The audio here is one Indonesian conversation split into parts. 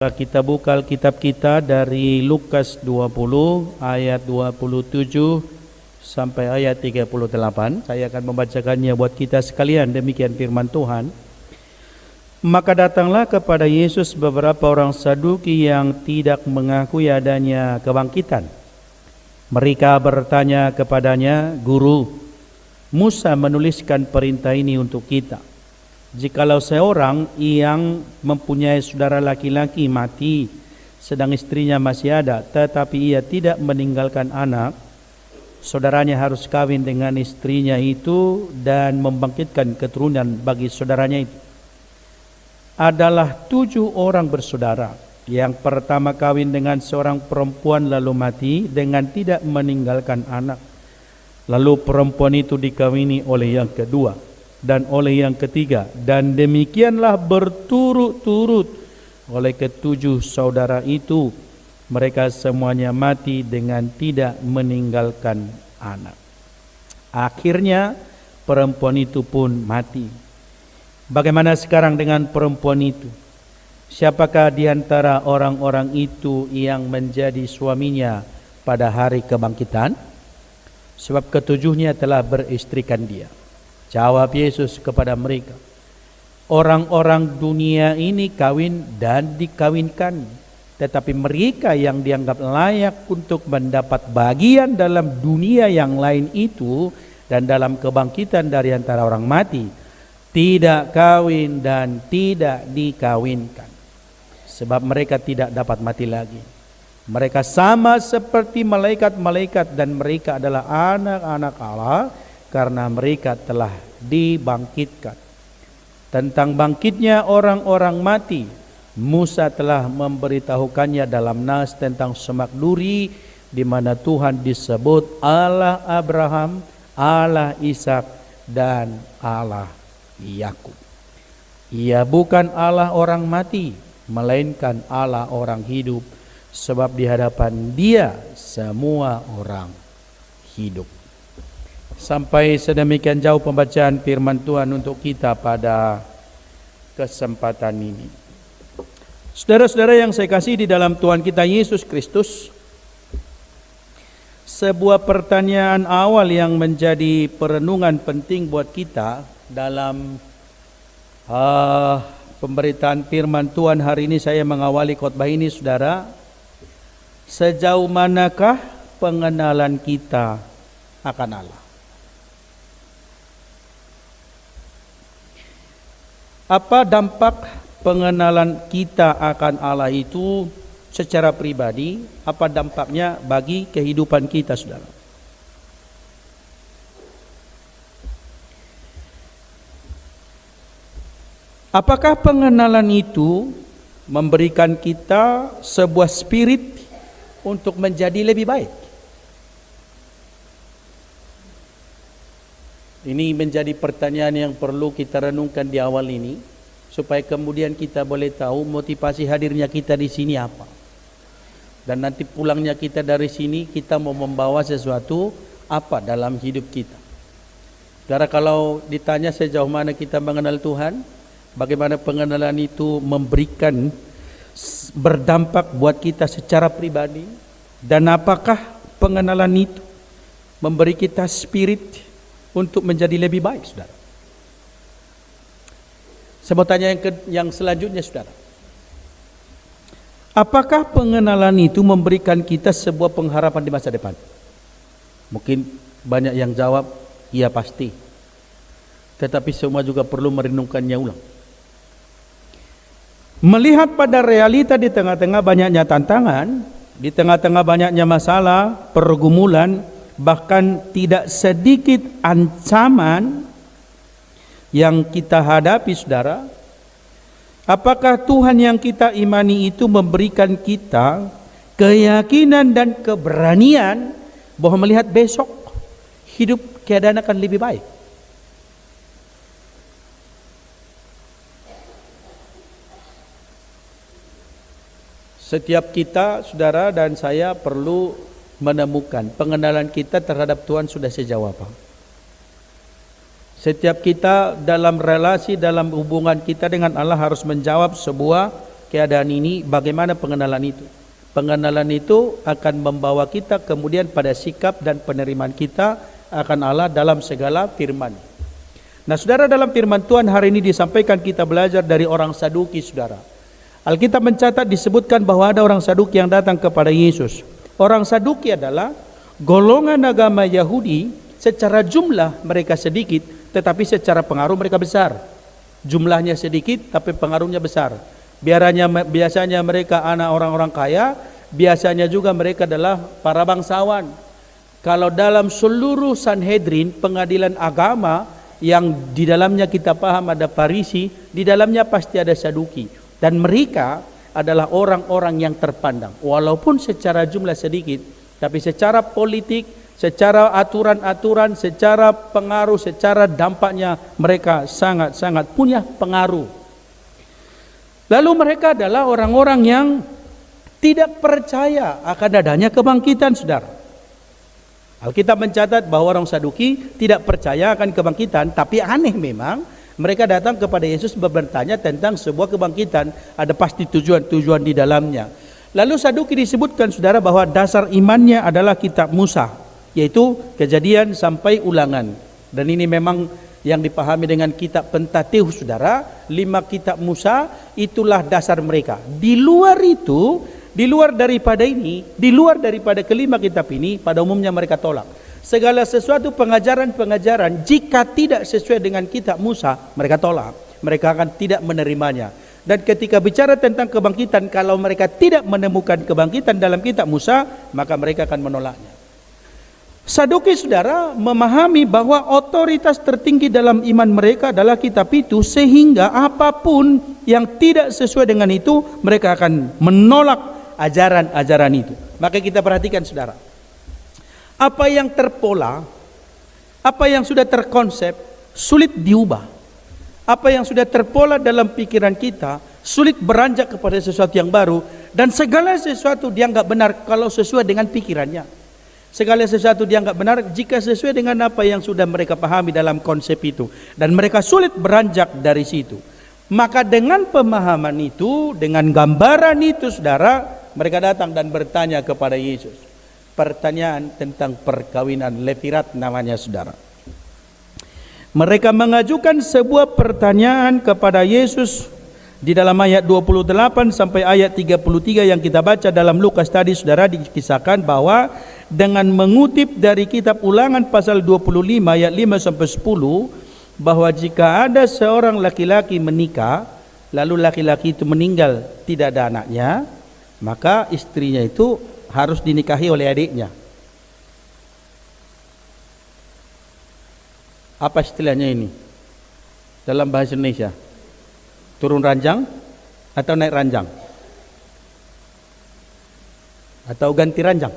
Kita buka kitab kita dari Lukas 20 ayat 27 sampai ayat 38. Saya akan membacakannya buat kita sekalian, demikian firman Tuhan. Maka datanglah kepada Yesus beberapa orang Saduki yang tidak mengakui adanya kebangkitan. Mereka bertanya kepadanya, "Guru, Musa menuliskan perintah ini untuk kita. Jikalau seorang yang mempunyai saudara laki-laki mati, sedang istrinya masih ada, tetapi ia tidak meninggalkan anak, saudaranya harus kawin dengan istrinya itu dan membangkitkan keturunan bagi saudaranya itu. Adalah 7 orang bersaudara. Yang pertama kawin dengan seorang perempuan lalu mati dengan tidak meninggalkan anak. Lalu perempuan itu dikawini oleh yang kedua dan oleh yang ketiga, dan demikianlah berturut-turut oleh ke-7 saudara itu. Mereka semuanya mati dengan tidak meninggalkan anak. Akhirnya perempuan itu pun mati. Bagaimana sekarang dengan perempuan itu? Siapakah di antara orang-orang itu yang menjadi suaminya pada hari kebangkitan? Sebab ke-7-nya telah beristrikan dia." Jawab Yesus kepada mereka, "Orang-orang dunia ini kawin dan dikawinkan, tetapi mereka yang dianggap layak untuk mendapat bagian dalam dunia yang lain itu dan dalam kebangkitan dari antara orang mati, tidak kawin dan tidak dikawinkan. Sebab mereka tidak dapat mati lagi. Mereka sama seperti malaikat-malaikat dan mereka adalah anak-anak Allah, karena mereka telah dibangkitkan. Tentang bangkitnya orang-orang mati, Musa telah memberitahukannya dalam Nas tentang semak duri, di mana Tuhan disebut Allah Abraham, Allah Ishak, dan Allah Yakub. Ia bukan Allah orang mati, melainkan Allah orang hidup, sebab di hadapan Dia semua orang hidup." Sampai sedemikian jauh pembacaan firman Tuhan untuk kita pada kesempatan ini. Saudara-saudara yang saya kasih di dalam Tuhan kita Yesus Kristus, sebuah pertanyaan awal yang menjadi perenungan penting buat kita dalam pemberitaan firman Tuhan hari ini. Saya mengawali khotbah ini, saudara. Sejauh manakah pengenalan kita akan Allah? Apa dampak pengenalan kita akan Allah itu secara pribadi? Apa dampaknya bagi kehidupan kita, saudara? Apakah pengenalan itu memberikan kita sebuah spirit untuk menjadi lebih baik? Ini menjadi pertanyaan yang perlu kita renungkan di awal ini, supaya kemudian kita boleh tahu motivasi hadirnya kita di sini apa. Dan nanti pulangnya kita dari sini, kita mau membawa sesuatu apa dalam hidup kita. Karena kalau ditanya sejauh mana kita mengenal Tuhan, bagaimana pengenalan itu memberikan berdampak buat kita secara pribadi, dan apakah pengenalan itu memberi kita spirit untuk menjadi lebih baik, saudara. Saya mau tanya yang selanjutnya, saudara. Apakah pengenalan itu memberikan kita sebuah pengharapan di masa depan? Mungkin banyak yang jawab, iya pasti. Tetapi semua juga perlu merenungkannya ulang. Melihat pada realita di tengah-tengah banyaknya tantangan, di tengah-tengah banyaknya masalah, pergumulan, bahkan tidak sedikit ancaman yang kita hadapi, saudara. Apakah Tuhan yang kita imani itu memberikan kita keyakinan dan keberanian bahwa melihat besok hidup keadaan akan lebih baik? Setiap kita, saudara dan saya, perlu menemukan pengenalan kita terhadap Tuhan sudah sejauh apa. Setiap kita dalam relasi, dalam hubungan kita dengan Allah harus menjawab sebuah keadaan ini, bagaimana pengenalan itu? Pengenalan itu akan membawa kita kemudian pada sikap dan penerimaan kita akan Allah dalam segala firman. Nah saudara, dalam firman Tuhan hari ini disampaikan kita belajar dari orang Saduki saudara. Alkitab mencatat disebutkan bahwa ada orang Saduki yang datang kepada Yesus. Orang Saduki adalah golongan agama Yahudi, secara jumlah mereka sedikit tetapi secara pengaruh mereka besar. Jumlahnya sedikit tapi pengaruhnya besar. Biasanya mereka anak orang-orang kaya, biasanya juga mereka adalah para bangsawan. Kalau dalam seluruh Sanhedrin, pengadilan agama yang di dalamnya kita paham ada Farisi, di dalamnya pasti ada Saduki. Dan mereka adalah orang-orang yang terpandang. Walaupun secara jumlah sedikit, tapi secara politik, secara aturan-aturan, secara pengaruh, secara dampaknya mereka sangat-sangat punya pengaruh. Lalu mereka adalah orang-orang yang tidak percaya akan adanya kebangkitan, saudara. Alkitab mencatat bahwa orang Saduki tidak percaya akan kebangkitan, tapi aneh memang mereka datang kepada Yesus bertanya tentang sebuah kebangkitan, ada pasti tujuan-tujuan di dalamnya. Lalu Saduki disebutkan saudara bahwa dasar imannya adalah kitab Musa, yaitu Kejadian sampai Ulangan. Dan ini memang yang dipahami dengan kitab Pentateuch saudara, 5 kitab Musa itulah dasar mereka. Di luar itu, di luar daripada ini, di luar daripada kelima kitab ini, pada umumnya mereka tolak. Segala sesuatu pengajaran-pengajaran jika tidak sesuai dengan kitab Musa, mereka tolak. Mereka akan tidak menerimanya. Dan ketika bicara tentang kebangkitan, kalau mereka tidak menemukan kebangkitan dalam kitab Musa, maka mereka akan menolaknya. Saduki saudara memahami bahwa otoritas tertinggi dalam iman mereka adalah kitab itu, sehingga apapun yang tidak sesuai dengan itu mereka akan menolak ajaran-ajaran itu. Maka kita perhatikan saudara, apa yang terpola, apa yang sudah terkonsep sulit diubah. Apa yang sudah terpola dalam pikiran kita sulit beranjak kepada sesuatu yang baru, dan segala sesuatu dianggap benar kalau sesuai dengan pikirannya. Segala sesuatu dianggap benar jika sesuai dengan apa yang sudah mereka pahami dalam konsep itu, dan mereka sulit beranjak dari situ. Maka dengan pemahaman itu, dengan gambaran itu saudara, mereka datang dan bertanya kepada Yesus. Pertanyaan tentang perkawinan, levirat namanya saudara. Mereka mengajukan sebuah pertanyaan kepada Yesus di dalam ayat 28 sampai ayat 33 yang kita baca dalam Lukas tadi saudara, dikisahkan bahwa dengan mengutip dari kitab Ulangan pasal 25 ayat 5 sampai 10, bahwa jika ada seorang laki-laki menikah lalu laki-laki itu meninggal tidak ada anaknya, maka istrinya itu harus dinikahi oleh adiknya. Apa istilahnya ini dalam bahasa Indonesia? Turun ranjang atau naik ranjang? Atau ganti ranjang?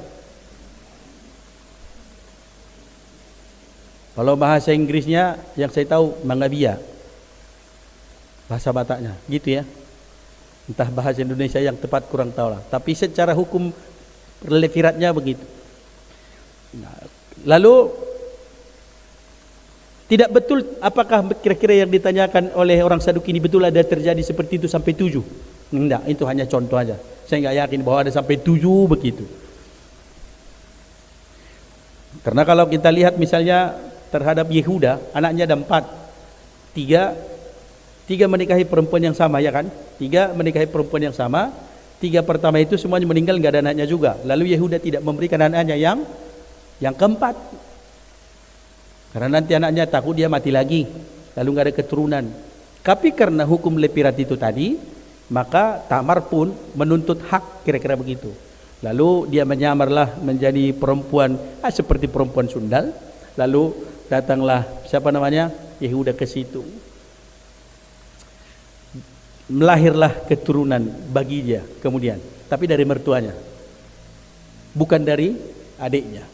Kalau bahasa Inggrisnya yang saya tahu mangabia, bahasa Bataknya gitu ya. Entah bahasa Indonesia yang tepat kurang tahu lah. Tapi secara hukum leviratnya begitu. Nah, lalu tidak betul, apakah kira-kira yang ditanyakan oleh orang Saduki ini betul ada terjadi seperti itu sampai 7? Enggak, itu hanya contoh aja. Saya enggak yakin bahwa ada sampai 7 begitu. Karena kalau kita lihat misalnya terhadap Yehuda, anaknya ada 4. 3 menikahi perempuan yang sama, ya kan? 3 menikahi perempuan yang sama. 3 pertama itu semuanya meninggal, enggak ada anaknya juga. Lalu Yehuda tidak memberikan anaknya yang keempat. Karena nanti anaknya takut dia mati lagi, lalu enggak ada keturunan. Tapi karena hukum levirat itu tadi, maka Tamar pun menuntut hak, kira-kira begitu. Lalu dia menyamarlah menjadi perempuan seperti perempuan sundal. Lalu datanglah siapa namanya? Yehuda ke situ. Melahirlah keturunan bagi dia kemudian, tapi dari mertuanya, bukan dari adiknya.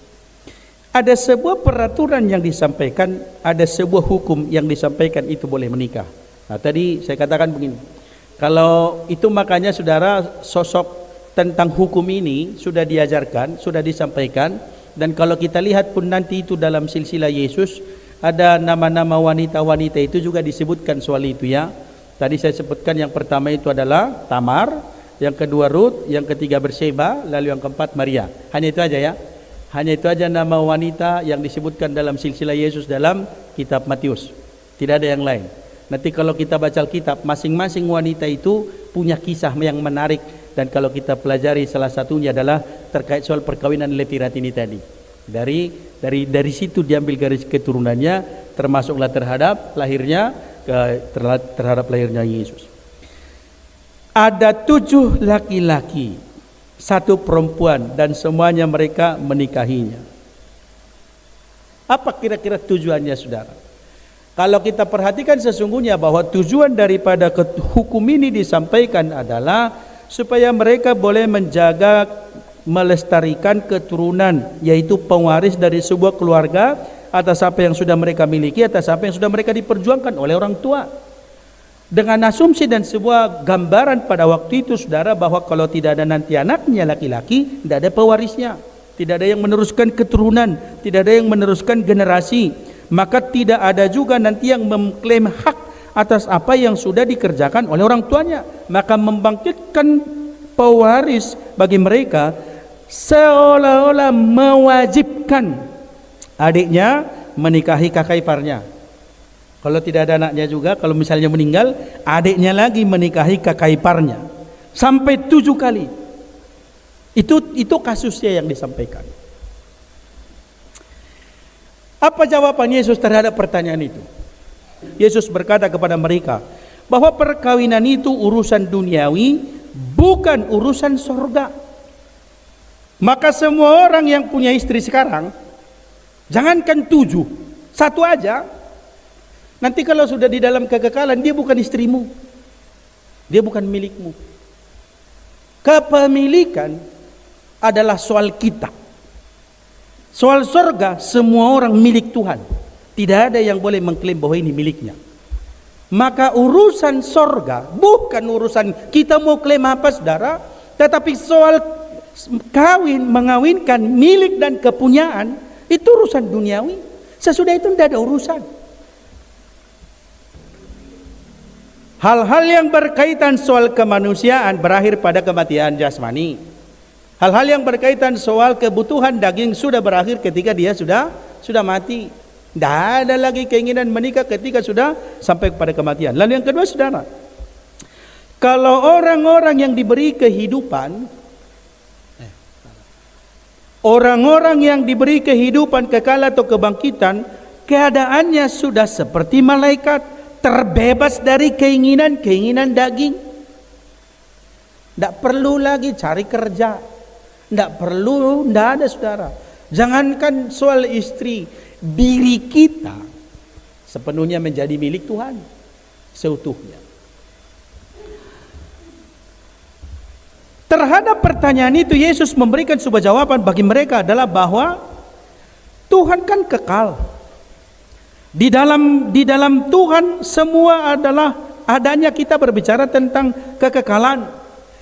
Ada sebuah peraturan yang disampaikan, ada sebuah hukum yang disampaikan, itu boleh menikah. Nah tadi saya katakan begini, kalau itu makanya saudara, sosok tentang hukum ini sudah diajarkan, sudah disampaikan. Dan kalau kita lihat pun nanti itu dalam silsilah Yesus, ada nama-nama wanita-wanita itu juga disebutkan soal itu ya. Tadi saya sebutkan yang pertama itu adalah Tamar, yang kedua Rut, yang ketiga Berseba, lalu yang keempat Maria. Hanya itu aja ya. Hanya itu aja nama wanita yang disebutkan dalam silsilah Yesus dalam kitab Matius. Tidak ada yang lain. Nanti kalau kita baca Alkitab, masing-masing wanita itu punya kisah yang menarik. Dan kalau kita pelajari salah satunya adalah terkait soal perkawinan Levi Ratini tadi. Dari situ diambil garis keturunannya, termasuklah terhadap lahirnya Yesus. Ada 7 laki-laki, 1 perempuan, dan semuanya mereka menikahinya. Apa kira-kira tujuannya, saudara? Kalau kita perhatikan sesungguhnya bahwa tujuan daripada hukum ini disampaikan adalah supaya mereka boleh menjaga, melestarikan keturunan, yaitu pewaris dari sebuah keluarga atas apa yang sudah mereka miliki, atas apa yang sudah mereka diperjuangkan oleh orang tua. Dengan asumsi dan sebuah gambaran pada waktu itu, saudara, bahwa kalau tidak ada nanti anaknya laki-laki, tidak ada pewarisnya, tidak ada yang meneruskan keturunan, tidak ada yang meneruskan generasi, maka tidak ada juga nanti yang mengklaim hak atas apa yang sudah dikerjakan oleh orang tuanya. Maka membangkitkan pewaris bagi mereka seolah-olah mewajibkan adiknya menikahi kakak iparnya. Kalau tidak ada anaknya juga, kalau misalnya meninggal, adiknya lagi menikahi kakak iparnya. Sampai 7 kali. Itu kasusnya yang disampaikan. Apa jawaban Yesus terhadap pertanyaan itu? Yesus berkata kepada mereka bahwa perkawinan itu urusan duniawi, bukan urusan surga. Maka semua orang yang punya istri sekarang, jangankan 7, 1 aja. Nanti kalau sudah di dalam kekekalan, dia bukan istrimu, dia bukan milikmu. Kepemilikan adalah soal kita. Soal surga, semua orang milik Tuhan. Tidak ada yang boleh mengklaim bahwa ini miliknya. Maka urusan surga bukan urusan kita mau klaim apa, saudara, tetapi soal kawin, mengawinkan, milik dan kepunyaan, itu urusan duniawi. Sesudah itu tidak ada urusan. Hal-hal yang berkaitan soal kemanusiaan berakhir pada kematian jasmani. Hal-hal yang berkaitan soal kebutuhan daging sudah berakhir ketika dia sudah mati. Tidak ada lagi keinginan menikah ketika sudah sampai kepada kematian. Lalu yang kedua, saudara, kalau orang-orang yang diberi kehidupan, kekal atau kebangkitan, keadaannya sudah seperti malaikat, terbebas dari keinginan daging. Tidak perlu lagi cari kerja, tidak ada, saudara. Jangankan soal istri, diri kita sepenuhnya menjadi milik Tuhan, seutuhnya. Terhadap pertanyaan itu, Yesus memberikan sebuah jawaban bagi mereka adalah bahwa Tuhan kan kekal. Di dalam Tuhan semua adalah adanya, kita berbicara tentang kekekalan,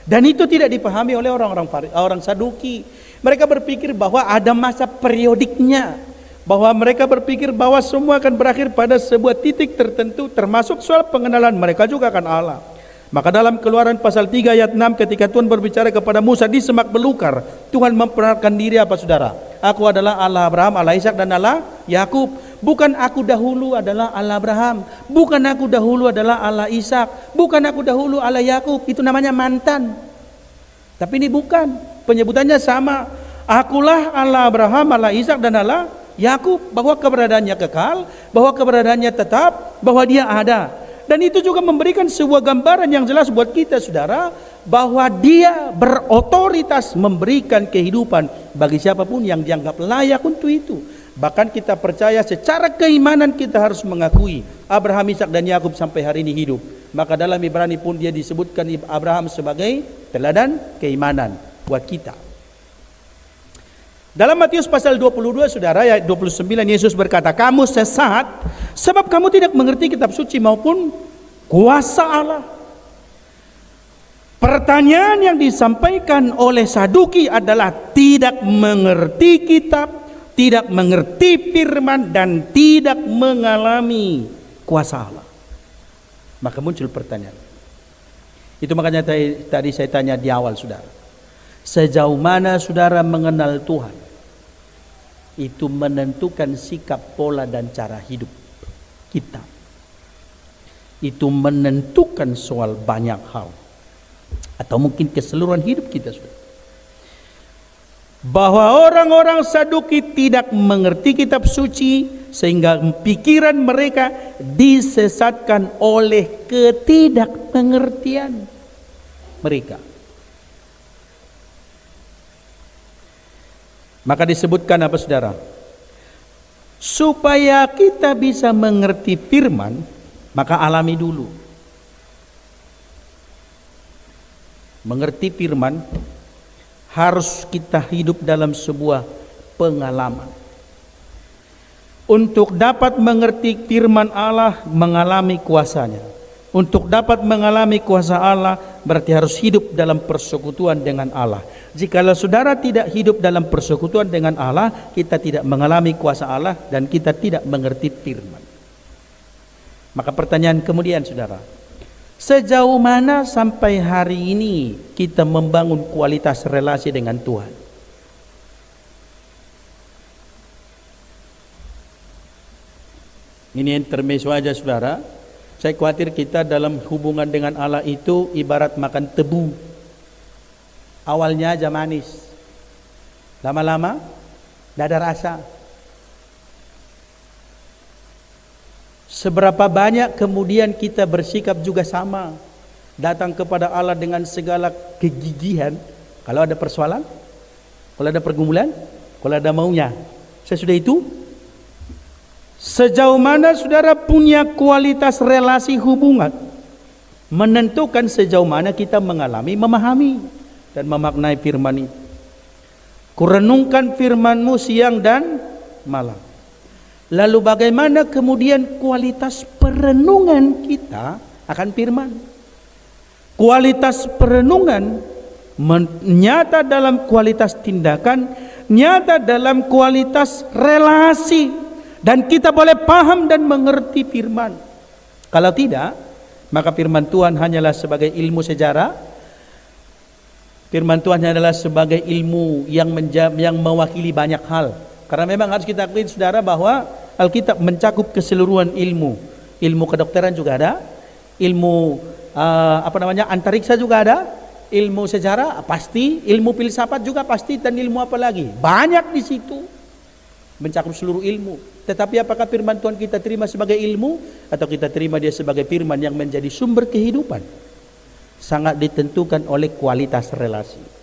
dan itu tidak dipahami oleh orang Saduki. Mereka berpikir bahwa ada masa periodiknya, bahwa mereka berpikir bahwa semua akan berakhir pada sebuah titik tertentu, termasuk soal pengenalan mereka juga akan Allah. Maka dalam Keluaran pasal 3 ayat 6, ketika Tuhan berbicara kepada Musa di semak belukar, Tuhan memperkenalkan diri apa, saudara? Aku adalah Allah Abraham, Allah Ishak dan Allah Yakub. Bukan aku dahulu adalah Allah Abraham, bukan aku dahulu adalah Allah Ishak, bukan aku dahulu Allah Yakub. Itu namanya mantan. Tapi ini bukan, penyebutannya sama. Akulah Allah Abraham, Allah Ishak dan Allah Yakub. Bahwa keberadaannya kekal, bahwa keberadaannya tetap, bahwa dia ada. Dan itu juga memberikan sebuah gambaran yang jelas buat kita, saudara, bahwa dia berotoritas memberikan kehidupan bagi siapapun yang dianggap layak untuk itu. Bahkan kita percaya secara keimanan kita harus mengakui Abraham, Ishak dan Yakub sampai hari ini hidup. Maka dalam Ibrani pun dia disebutkan Abraham sebagai teladan keimanan buat kita. Dalam Matius pasal 22, saudara, ayat 29, Yesus berkata, kamu sesat sebab kamu tidak mengerti kitab suci maupun kuasa Allah. Pertanyaan yang disampaikan oleh Saduki adalah tidak mengerti kitab, tidak mengerti firman, dan tidak mengalami kuasa Allah. Maka muncul pertanyaan. Itu makanya tadi saya tanya di awal, saudara. Sejauh mana saudara mengenal Tuhan, itu menentukan sikap, pola, dan cara hidup kita. Itu menentukan soal banyak hal, atau mungkin keseluruhan hidup kita, saudara. Bahwa orang-orang Saduki tidak mengerti kitab suci, sehingga pikiran mereka disesatkan oleh ketidakpengertian mereka. Maka disebutkan apa, saudara? Supaya kita bisa mengerti firman, maka alami dulu. Mengerti firman harus kita hidup dalam sebuah pengalaman. Untuk dapat mengerti firman Allah, mengalami kuasanya. Untuk dapat mengalami kuasa Allah, berarti harus hidup dalam persekutuan dengan Allah. Jikalau saudara tidak hidup dalam persekutuan dengan Allah, kita tidak mengalami kuasa Allah dan kita tidak mengerti firman. Maka pertanyaan kemudian, saudara, sejauh mana sampai hari ini kita membangun kualitas relasi dengan Tuhan? Ini intermezzo aja, saudara. Saya khawatir kita dalam hubungan dengan Allah itu ibarat makan tebu. Awalnya aja manis, lama-lama tidak ada rasa. Seberapa banyak kemudian kita bersikap juga sama, datang kepada Allah dengan segala kegigihan. Kalau ada persoalan, kalau ada pergumulan, kalau ada maunya, sesudah itu, sejauh mana saudara punya kualitas relasi hubungan menentukan sejauh mana kita mengalami, memahami dan memaknai firman itu. Kurenungkan firman-Mu siang dan malam. Lalu bagaimana kemudian kualitas perenungan kita akan firman? Kualitas perenungan nyata dalam kualitas tindakan, nyata dalam kualitas relasi, dan kita boleh paham dan mengerti firman. Kalau tidak, maka firman Tuhan hanyalah sebagai ilmu sejarah. Firman Tuhan adalah sebagai ilmu yang mewakili banyak hal. Karena memang harus kita akui, saudara, bahwa Alkitab mencakup keseluruhan ilmu. Ilmu kedokteran juga ada, ilmu antariksa juga ada, ilmu sejarah pasti, ilmu filsafat juga pasti, dan ilmu apa lagi? Banyak di situ. Mencakup seluruh ilmu. Tetapi apakah firman Tuhan kita terima sebagai ilmu atau kita terima dia sebagai firman yang menjadi sumber kehidupan? Sangat ditentukan oleh kualitas relasi.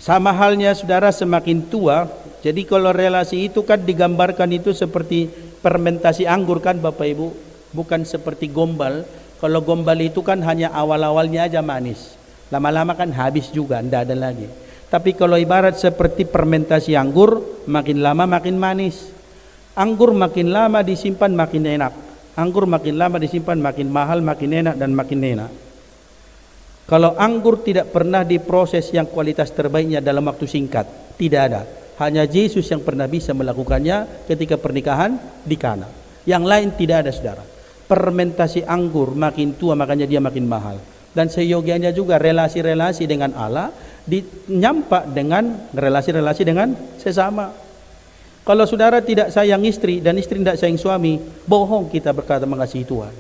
Sama halnya, saudara, semakin tua, jadi kalau relasi itu kan digambarkan itu seperti fermentasi anggur kan, Bapak Ibu, bukan seperti gombal. Kalau gombal itu kan hanya awal-awalnya aja manis, lama-lama kan habis juga, tidak ada lagi. Tapi kalau ibarat seperti fermentasi anggur, makin lama makin manis. Anggur makin lama disimpan makin enak. Anggur makin lama disimpan makin mahal, makin enak dan makin enak. Kalau anggur tidak pernah diproses yang kualitas terbaiknya dalam waktu singkat, tidak ada. Hanya Yesus yang pernah bisa melakukannya ketika pernikahan di Kana. Yang lain tidak ada, saudara. Fermentasi anggur makin tua makanya dia makin mahal. Dan seyogianya juga relasi-relasi dengan Allah dinyampak dengan relasi-relasi dengan sesama. Kalau saudara tidak sayang istri dan istri tidak sayang suami, bohong kita berkata mengasihi Tuhan.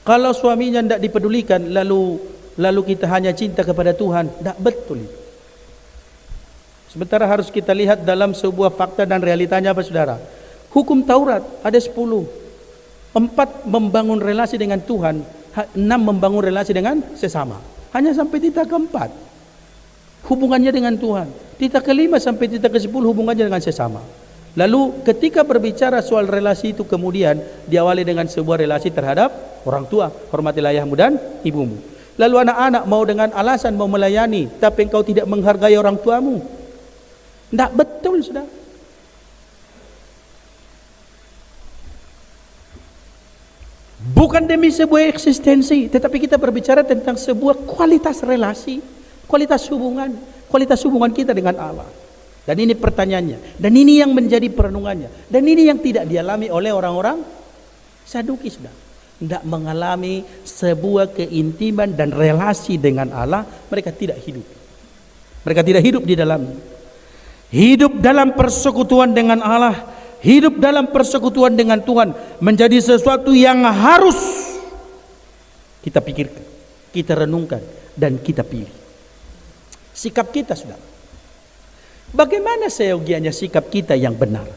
Kalau suaminya tidak dipedulikan, lalu kita hanya cinta kepada Tuhan, tidak betul itu. Sementara harus kita lihat dalam sebuah fakta dan realitanya apa, saudara? Hukum Taurat ada 10. 4 membangun relasi dengan Tuhan, 6 membangun relasi dengan sesama. Hanya sampai titik keempat hubungannya dengan Tuhan. Titik kelima sampai titik ke-10 hubungannya dengan sesama. Lalu ketika berbicara soal relasi itu kemudian diawali dengan sebuah relasi terhadap orang tua. Hormatilah ayahmu dan ibumu. Lalu anak-anak mau dengan alasan mau melayani, tapi engkau tidak menghargai orang tuamu. Tidak betul, sudah. Bukan demi sebuah eksistensi, tetapi kita berbicara tentang sebuah kualitas relasi, kualitas hubungan kita dengan Allah. Dan ini pertanyaannya. Dan ini yang menjadi perenungannya. Dan ini yang tidak dialami oleh orang-orang Saduki, sudah. Tidak mengalami sebuah keintiman dan relasi dengan Allah. Mereka tidak hidup. Mereka tidak hidup di dalamnya. Hidup dalam persekutuan dengan Allah, hidup dalam persekutuan dengan Tuhan menjadi sesuatu yang harus kita pikirkan, kita renungkan, dan kita pilih. Sikap kita, sudah. Bagaimana seyogianya sikap kita yang benar?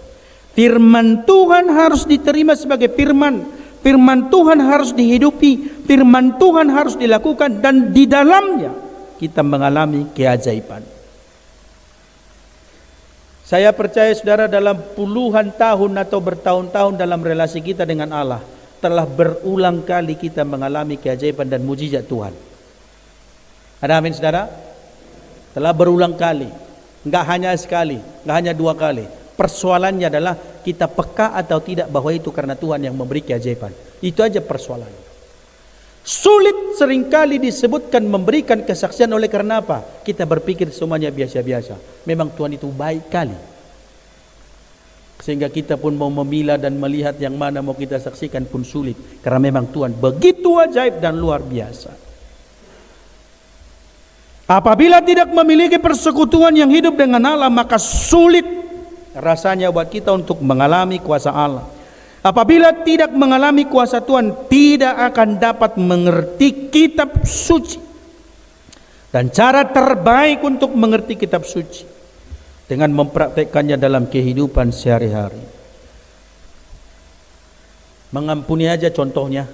Firman Tuhan harus diterima sebagai firman. Firman Tuhan harus dihidupi. Firman Tuhan harus dilakukan, dan di dalamnya kita mengalami keajaiban. Saya percaya saudara, dalam puluhan tahun atau bertahun-tahun dalam relasi kita dengan Allah, telah berulang kali kita mengalami keajaiban dan mujizat Tuhan. Ada amin saudara? Telah berulang kali. Enggak hanya sekali, enggak hanya 2 kali. Persoalannya adalah kita peka atau tidak bahwa itu karena Tuhan yang memberi keajaiban. Itu aja persoalannya. Sulit seringkali disebutkan memberikan kesaksian oleh karena apa? Kita berpikir semuanya biasa-biasa. Memang Tuhan itu baik kali. Sehingga kita pun mau memilah dan melihat yang mana mau kita saksikan pun sulit. Karena memang Tuhan begitu ajaib dan luar biasa. Apabila tidak memiliki persekutuan yang hidup dengan Allah, maka sulit rasanya buat kita untuk mengalami kuasa Allah. Apabila tidak mengalami kuasa Tuhan, tidak akan dapat mengerti kitab suci. Dan cara terbaik untuk mengerti kitab suci dengan mempraktekkannya dalam kehidupan sehari-hari. Mengampuni aja contohnya.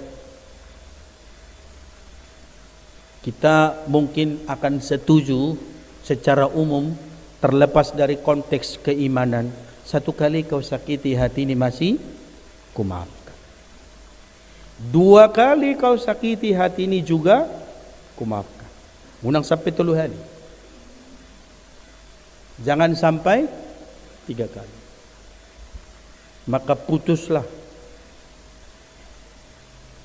Kita mungkin akan setuju secara umum, terlepas dari konteks keimanan, 1 kali kau sakiti hati ini masih kumaafkan. 2 kali kau sakiti hati ini juga kumaafkan. Unang sampai 3 kali. Jangan sampai 3 kali. Maka putuslah.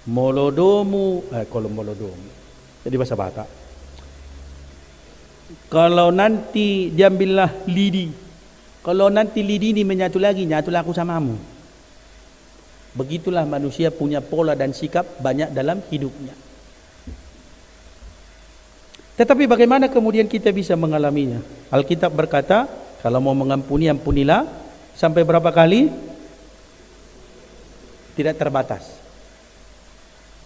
Molodomu, kalau molodomu, jadi bahasa Batak. Kalau nanti diambillah lidi. Kalau nanti lidi ini menyatu lagi, nyatulah aku samamu. Begitulah manusia punya pola dan sikap banyak dalam hidupnya. Tetapi bagaimana kemudian kita bisa mengalaminya? Alkitab berkata, kalau mau mengampuni, ampunilah sampai berapa kali? Tidak terbatas.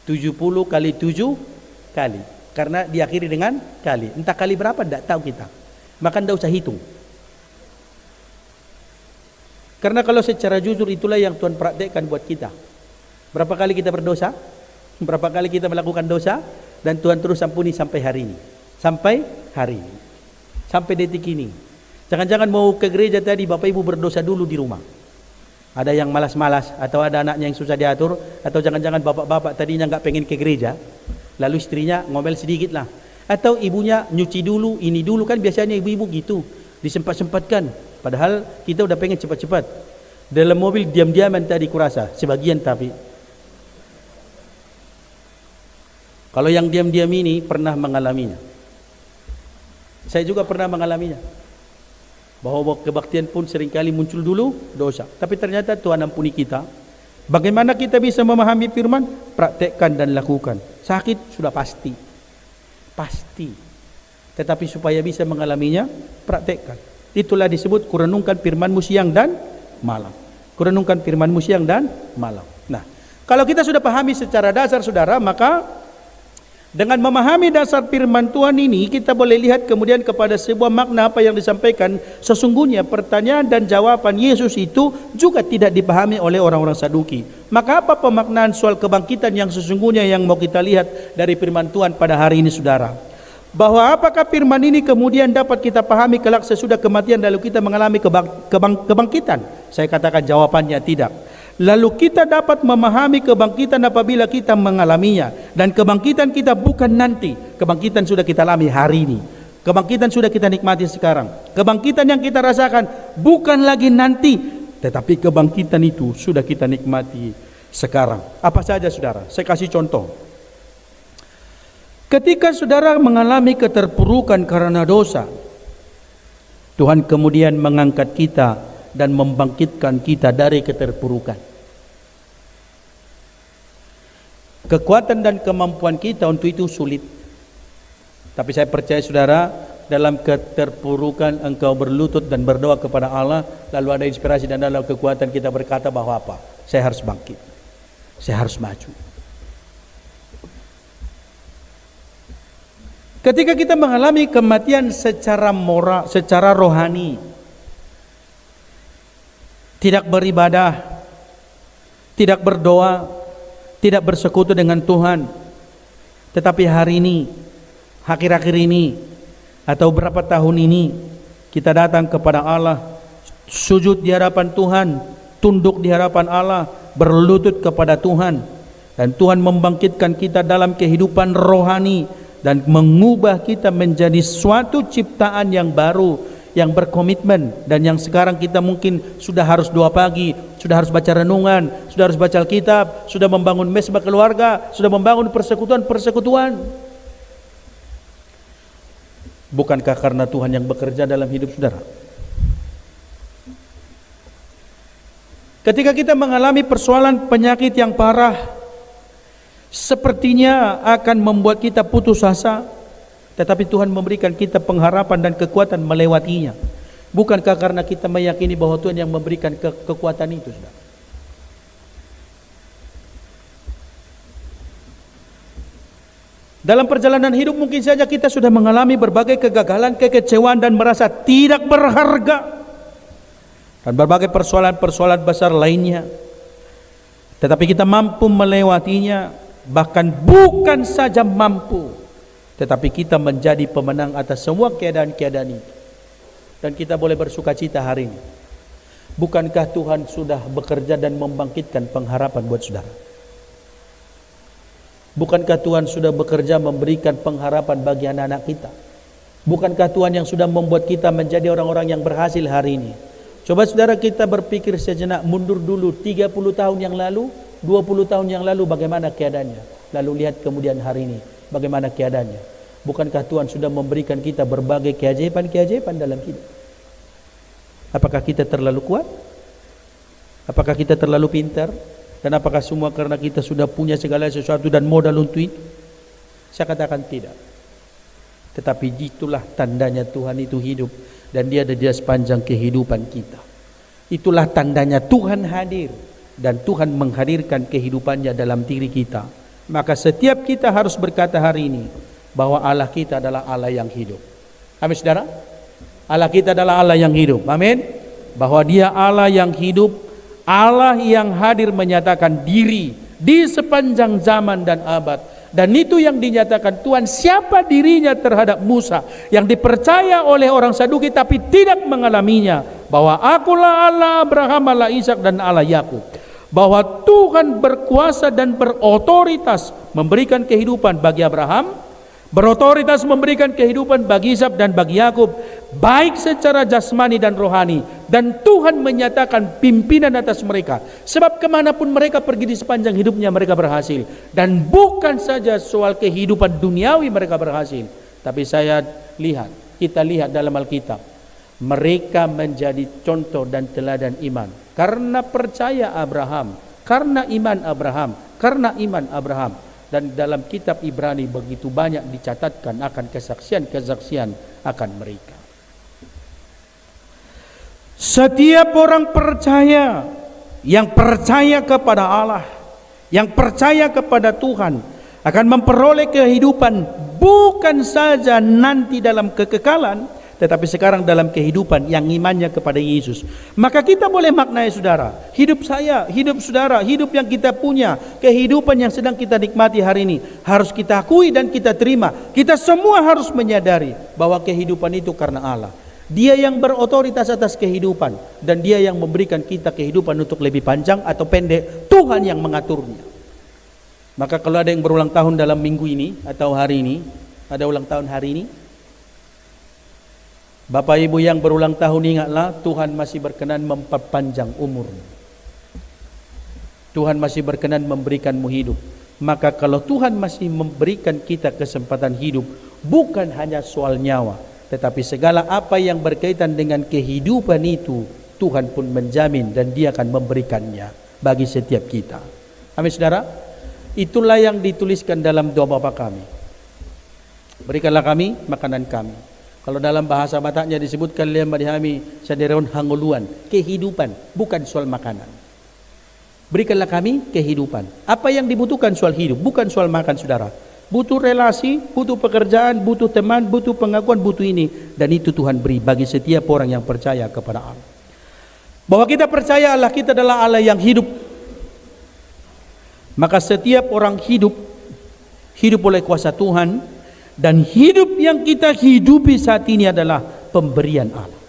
70 kali 7 kali. Karena diakhiri dengan kali. Entah kali berapa, tidak tahu kita. Maka tidak usah hitung. Karena kalau secara jujur itulah yang Tuhan praktekkan buat kita. Berapa kali kita berdosa? Berapa kali kita melakukan dosa? Dan Tuhan terus ampuni sampai hari ini. Sampai hari ini. Sampai detik ini. Jangan-jangan mau ke gereja tadi Bapak Ibu berdosa dulu di rumah. Ada yang malas-malas, atau ada anaknya yang susah diatur, atau jangan-jangan bapak-bapak tadinya nggak pengen ke gereja, lalu istrinya ngomel sedikit lah. Atau ibunya nyuci dulu, ini dulu, kan biasanya ibu-ibu gitu. Disempat-sempatkan. Padahal kita udah pengen cepat-cepat. Dalam mobil diam-diaman tadi kurasa, sebagian tapi. Kalau yang diam-diam ini pernah mengalaminya. Saya juga pernah mengalaminya. Bahwa kebaktian pun seringkali muncul dulu dosa. Tapi ternyata Tuhan ampuni kita. Bagaimana kita bisa memahami firman? Praktekkan dan lakukan. Sakit sudah pasti. Pasti. Tetapi supaya bisa mengalaminya, praktekkan. Itulah disebut kurenungkan firman-Mu siang dan malam. Kurenungkan firman-Mu siang dan malam. Nah, kalau kita sudah pahami secara dasar saudara, maka dengan memahami dasar firman Tuhan ini, kita boleh lihat kemudian kepada sebuah makna apa yang disampaikan. Sesungguhnya pertanyaan dan jawaban Yesus itu juga tidak dipahami oleh orang-orang Saduki. Maka apa pemaknaan soal kebangkitan yang sesungguhnya yang mau kita lihat dari firman Tuhan pada hari ini saudara? Bahwa apakah firman ini kemudian dapat kita pahami kelak sesudah kematian lalu kita mengalami kebangkitan? Saya katakan jawabannya tidak. Lalu kita dapat memahami kebangkitan apabila kita mengalaminya. Dan kebangkitan kita bukan nanti. Kebangkitan sudah kita alami hari ini. Kebangkitan sudah kita nikmati sekarang. Kebangkitan yang kita rasakan bukan lagi nanti, tetapi kebangkitan itu sudah kita nikmati sekarang. Apa saja saudara? Saya kasih contoh. Ketika saudara mengalami keterpurukan karena dosa, Tuhan kemudian mengangkat kita dan membangkitkan kita dari keterpurukan. Kekuatan dan kemampuan kita untuk itu sulit. Tapi saya percaya saudara, dalam keterpurukan engkau berlutut dan berdoa kepada Allah, lalu ada inspirasi dan dalam kekuatan kita berkata bahwa apa? Saya harus bangkit. Saya harus maju. Ketika kita mengalami kematian secara moral, secara rohani, tidak beribadah, tidak berdoa, tidak bersekutu dengan Tuhan, tetapi hari ini, akhir-akhir ini, atau berapa tahun ini, kita datang kepada Allah, sujud di hadapan Tuhan, tunduk di hadapan Allah, berlutut kepada Tuhan, dan Tuhan membangkitkan kita dalam kehidupan rohani, dan mengubah kita menjadi suatu ciptaan yang baru, yang berkomitmen. Dan yang sekarang kita mungkin sudah harus doa pagi, sudah harus baca renungan, sudah harus baca Alkitab, sudah membangun mesbah keluarga, sudah membangun persekutuan-persekutuan. Bukankah karena Tuhan yang bekerja dalam hidup saudara? Ketika kita mengalami persoalan penyakit yang parah, sepertinya akan membuat kita putus asa, tetapi Tuhan memberikan kita pengharapan dan kekuatan melewatinya. Bukankah karena kita meyakini bahwa Tuhan yang memberikan kekuatan itu, saudara? Dalam perjalanan hidup mungkin saja kita sudah mengalami berbagai kegagalan, kekecewaan, dan merasa tidak berharga, dan berbagai persoalan-persoalan besar lainnya. Tetapi kita mampu melewatinya. Bahkan bukan saja mampu, tetapi kita menjadi pemenang atas semua keadaan-keadaan itu. Dan kita boleh bersuka cita hari ini. Bukankah Tuhan sudah bekerja dan membangkitkan pengharapan buat saudara? Bukankah Tuhan sudah bekerja memberikan pengharapan bagi anak-anak kita? Bukankah Tuhan yang sudah membuat kita menjadi orang-orang yang berhasil hari ini? Coba saudara kita berpikir sejenak mundur dulu 30 tahun yang lalu, 20 tahun yang lalu bagaimana keadaannya. Lalu lihat kemudian hari ini bagaimana keadaannya. Bukankah Tuhan sudah memberikan kita berbagai keajaiban-keajaiban dalam hidup? Apakah kita terlalu kuat? Apakah kita terlalu pintar? Dan apakah semua karena kita sudah punya segala sesuatu dan modal untuk itu? Saya katakan tidak. Tetapi itulah tandanya Tuhan itu hidup, dan dia ada di sepanjang kehidupan kita. Itulah tandanya Tuhan hadir, dan Tuhan menghadirkan kehidupannya dalam diri kita. Maka setiap kita harus berkata hari ini bahwa Allah kita adalah Allah yang hidup. Amin saudara? Allah kita adalah Allah yang hidup. Amin. Bahwa dia Allah yang hidup, Allah yang hadir menyatakan diri di sepanjang zaman dan abad. Dan itu yang dinyatakan Tuhan siapa dirinya terhadap Musa, yang dipercaya oleh orang Saduki tapi tidak mengalaminya, bahwa akulah Allah Abraham, Allah Ishak, dan Allah Yakub. Bahwa Tuhan berkuasa dan berotoritas memberikan kehidupan bagi Abraham, berotoritas memberikan kehidupan bagi Ishak dan bagi Yakub, baik secara jasmani dan rohani. Dan Tuhan menyatakan pimpinan atas mereka, sebab kemanapun mereka pergi di sepanjang hidupnya mereka berhasil. Dan bukan saja soal kehidupan duniawi mereka berhasil, tapi kita lihat dalam Alkitab, mereka menjadi contoh dan teladan iman karena percaya Abraham, karena iman Abraham, karena iman Abraham. Dan dalam kitab Ibrani begitu banyak dicatatkan akan kesaksian-kesaksian akan mereka. Setiap orang percaya, yang percaya kepada Allah, yang percaya kepada Tuhan, akan memperoleh kehidupan bukan saja nanti dalam kekekalan, tetapi sekarang dalam kehidupan yang imannya kepada Yesus. Maka kita boleh maknai saudara, hidup saya, hidup saudara, hidup yang kita punya, kehidupan yang sedang kita nikmati hari ini, harus kita akui dan kita terima. Kita semua harus menyadari bahwa kehidupan itu karena Allah. Dia yang berotoritas atas kehidupan, dan dia yang memberikan kita kehidupan untuk lebih panjang atau pendek. Tuhan yang mengaturnya. Maka kalau ada yang berulang tahun dalam minggu ini atau hari ini, ada ulang tahun hari ini, Bapak Ibu yang berulang tahun, ingatlah Tuhan masih berkenan memperpanjang umurmu. Tuhan masih berkenan memberikanmu hidup. Maka kalau Tuhan masih memberikan kita kesempatan hidup, bukan hanya soal nyawa, Tetapi segala apa yang berkaitan dengan kehidupan itu, Tuhan pun menjamin dan Dia akan memberikannya bagi setiap kita. Amin saudara. Itulah yang dituliskan dalam doa Bapa kami. Berikanlah kami makanan kami. Kalau dalam bahasa Bataknya disebutkan lema dihami saderon hanguluan, kehidupan, bukan soal makanan. Berikanlah kami kehidupan. Apa yang dibutuhkan soal hidup, bukan soal makan saudara. Butuh relasi, butuh pekerjaan, butuh teman, butuh pengakuan, butuh ini. Dan itu Tuhan beri bagi setiap orang yang percaya kepada Allah. Bahwa kita percaya Allah kita adalah Allah yang hidup. Maka setiap orang hidup oleh kuasa Tuhan. Dan hidup yang kita hidupi saat ini adalah pemberian Allah.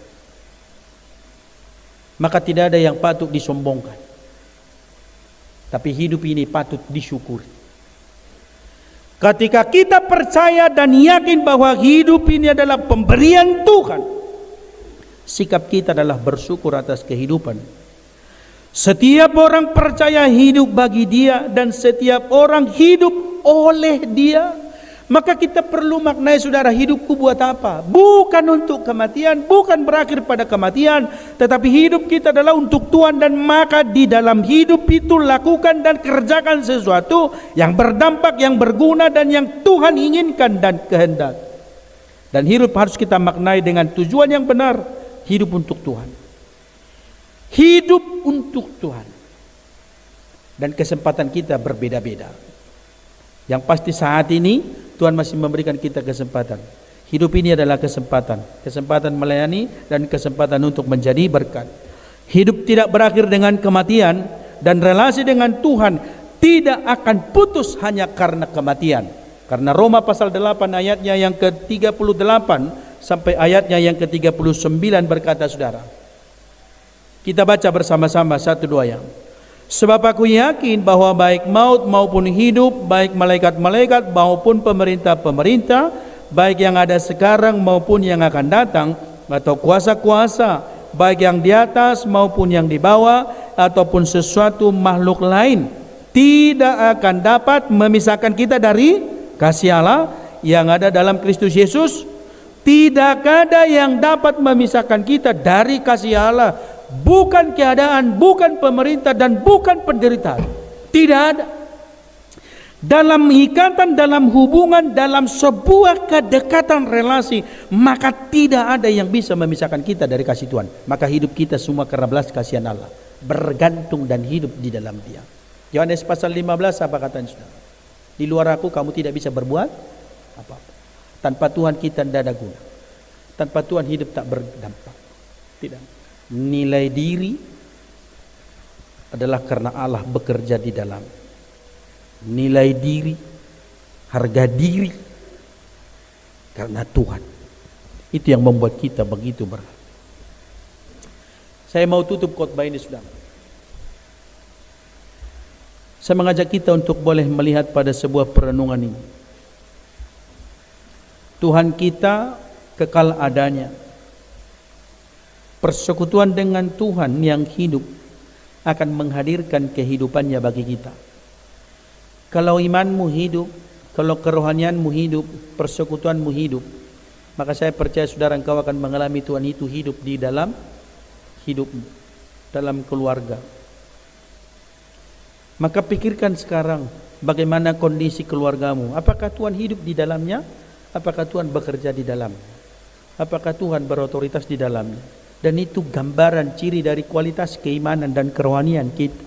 Maka tidak ada yang patut disombongkan. Tapi hidup ini patut disyukuri. Ketika kita percaya dan yakin bahwa hidup ini adalah pemberian Tuhan, sikap kita adalah bersyukur atas kehidupan. Setiap orang percaya hidup bagi Dia dan setiap orang hidup oleh Dia. Maka kita perlu maknai saudara, hidupku buat apa? Bukan untuk kematian, bukan berakhir pada kematian, tetapi hidup kita adalah untuk Tuhan. Dan maka di dalam hidup itu lakukan dan kerjakan sesuatu yang berdampak, yang berguna dan yang Tuhan inginkan dan kehendak. Dan hidup harus kita maknai dengan tujuan yang benar, hidup untuk Tuhan. Hidup untuk Tuhan. Dan kesempatan kita berbeda-beda. Yang pasti saat ini Tuhan masih memberikan kita kesempatan. Hidup ini adalah kesempatan. Kesempatan melayani dan kesempatan untuk menjadi berkat. Hidup tidak berakhir dengan kematian. Dan relasi dengan Tuhan tidak akan putus hanya karena kematian. Karena Roma pasal 8 ayatnya yang ke-38 sampai ayatnya yang ke-39 berkata saudara. Kita baca bersama-sama 1-2 yang. Sebab aku yakin bahwa baik maut maupun hidup, baik malaikat-malaikat maupun pemerintah-pemerintah, baik yang ada sekarang maupun yang akan datang, atau kuasa-kuasa, baik yang di atas maupun yang di bawah, ataupun sesuatu makhluk lain, tidak akan dapat memisahkan kita dari kasih Allah yang ada dalam Kristus Yesus. Tidak ada yang dapat memisahkan kita dari kasih Allah. Bukan keadaan, bukan pemerintah, dan bukan penderitaan. Tidak ada. Dalam ikatan, dalam hubungan, dalam sebuah kedekatan relasi, maka tidak ada yang bisa memisahkan kita dari kasih Tuhan. Maka hidup kita semua karena belas kasihan Allah, bergantung dan hidup di dalam Dia. Yohanes pasal 15 apa katanya saudara? Di luar aku kamu tidak bisa berbuat apa-apa. Tanpa Tuhan kita tidak ada guna. Tanpa Tuhan hidup tak berdampak. Tidak. Nilai diri adalah karena Allah bekerja di dalam. Nilai diri, harga diri karena Tuhan. Itu yang membuat kita begitu berat. Saya mau tutup khotbah ini saudara. Saya mengajak kita untuk boleh melihat pada sebuah perenungan ini. Tuhan kita kekal adanya. Persekutuan dengan Tuhan yang hidup akan menghadirkan kehidupannya bagi kita. Kalau imanmu hidup, kalau kerohanianmu hidup, persekutuanmu hidup, maka saya percaya saudara engkau akan mengalami Tuhan itu hidup di dalam hidupmu, dalam keluarga. Maka pikirkan sekarang bagaimana kondisi keluargamu. Apakah Tuhan hidup di dalamnya? Apakah Tuhan bekerja di dalamnya? Apakah Tuhan berotoritas di dalamnya? Dan itu gambaran ciri dari kualitas keimanan dan kerohanian kita.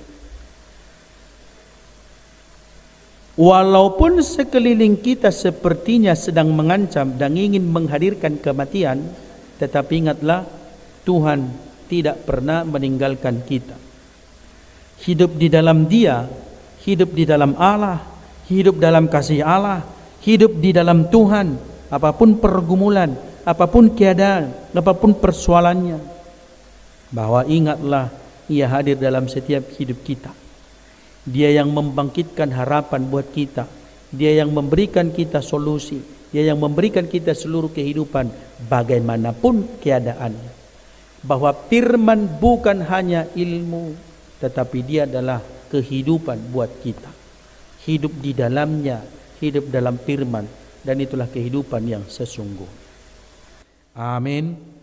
Walaupun sekeliling kita sepertinya sedang mengancam dan ingin menghadirkan kematian, tetapi ingatlah Tuhan tidak pernah meninggalkan kita. Hidup di dalam Dia, hidup di dalam Allah, hidup dalam kasih Allah, hidup di dalam Tuhan, apapun pergumulan, apapun keadaan, apapun persoalannya, bahwa ingatlah Ia hadir dalam setiap hidup kita. Dia yang membangkitkan harapan buat kita. Dia yang memberikan kita solusi. Dia yang memberikan kita seluruh kehidupan bagaimanapun keadaannya. Bahwa firman bukan hanya ilmu, tetapi dia adalah kehidupan buat kita. Hidup di dalamnya, hidup dalam firman, dan itulah kehidupan yang sesungguhnya. Amin.